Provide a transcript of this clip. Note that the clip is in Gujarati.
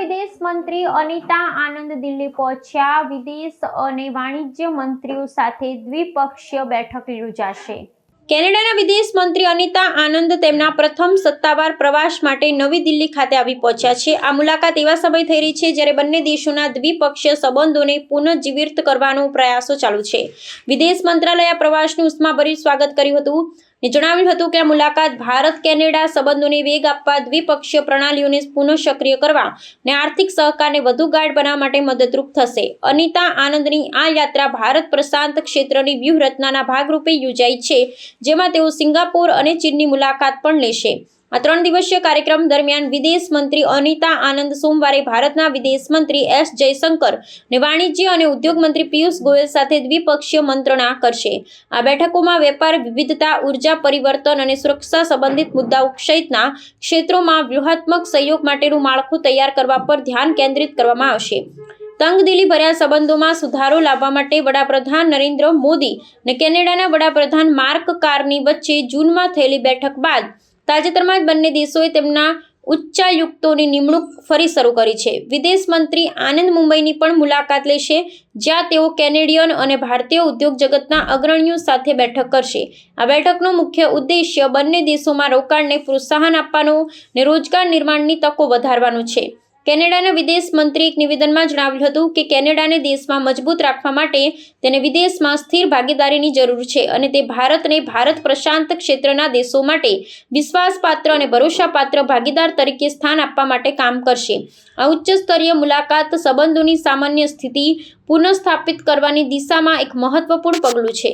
વિદેશ મંત્રી અનિતા આનંદ દિલ્હી પહોંચ્યા। વિદેશ અને વાણિજ્ય મંત્રીઓ સાથે દ્વિપક્ષીય બેઠક યોજાશે। કેનેડાના વિદેશ મંત્રી અનિતા આનંદ તેમના પ્રથમ સત્તાવાર પ્રવાસ માટે નવી દિલ્હી ખાતે આવી પહોંચ્યા છે। આ મુલાકાત એવા સમય થઈ રહી છે જ્યારે બંને દેશોના દ્વિપક્ષીય સંબંધોને પુનઃજીવિત કરવાનો પ્રયાસો ચાલુ છે। વિદેશ મંત્રાલયે આ પ્રવાસનું ઉષ્માભર્યું સ્વાગત કર્યું હતું અને જણાવ્યું હતું કે આ મુલાકાત ભારત કેનેડા સંબંધોને વેગ આપવા, દ્વિપક્ષીય પ્રણાલીઓને પુનઃ સક્રિય કરવા અને આર્થિક સહકારને વધુ ગાઢ બનાવવા માટે મદદરૂપ થશે। અનિતા આનંદની આ યાત્રા ભારત પ્રશાંત ક્ષેત્રની વ્યૂહરચનાના ભાગરૂપે યોજાઈ છે, જેમાં તેઓ સિંગાપોર અને ચીનની મુલાકાત પણ લેશે। આ 3 દિવસીય કાર્યક્રમ દરમિયાન વિદેશ મંત્રી અનિતા આનંદ સોમવારે ભારતના વિદેશ મંત્રી એસ જયશંકર અને વાણિજ્ય અને ઉદ્યોગ મંત્રી પિયુષ ગોયલ સાથે દ્વિપક્ષીય મંત્રણા કરશે। આ બેઠકોમાં વેપાર, વિવિધતા, ઉર્જા પરિવર્તન અને સુરક્ષા સંબંધિત મુદ્દાઓ સહિતના ક્ષેત્રોમાં વ્યૂહાત્મક સહયોગ માટેનું માળખું તૈયાર કરવા પર ધ્યાન કેન્દ્રિત કરવામાં આવશે। તંગદિલી ભર્યા સંબંધોમાં સુધારો લાવવા માટે વડાપ્રધાન નરેન્દ્ર મોદી અને કેનેડાના વડાપ્રધાન માર્ક કાર્ની વચ્ચે જૂનમાં થયેલી બેઠક બાદ તાજેતરમાં જ બંને દેશોએ તેમના ઉચ્ચાયુક્તોની નિમણૂક ફરી શરૂ કરી છે। વિદેશ મંત્રી આનંદ મુંબઈની પણ મુલાકાત લેશે, જ્યાં તેઓ કેનેડિયન અને ભારતીય ઉદ્યોગ જગતના અગ્રણીઓ સાથે બેઠક કરશે। આ બેઠકનો મુખ્ય ઉદ્દેશ્ય બંને દેશોમાં રોકાણને પ્રોત્સાહન આપવાનો અને રોજગાર નિર્માણની તકો વધારવાનો છે। કેનેડાના વિદેશ મંત્રીએ એક નિવેદનમાં જણાવ્યું હતું કે કેનેડાને દેશમાં મજબૂત રાખવા માટે તેને વિદેશમાં સ્થિર ભાગીદારીની જરૂર છે અને તે ભારતને ભારત પ્રશાંત ક્ષેત્રના દેશો માટે વિશ્વાસપાત્ર અને ભરોસાપાત્ર ભાગીદાર તરીકે સ્થાન આપવા માટે કામ કરશે। આ ઉચ્ચ સ્તરીય મુલાકાત સંબંધોની સામાન્ય સ્થિતિ પુનઃસ્થાપિત કરવાની દિશામાં એક મહત્વપૂર્ણ પગલું છે।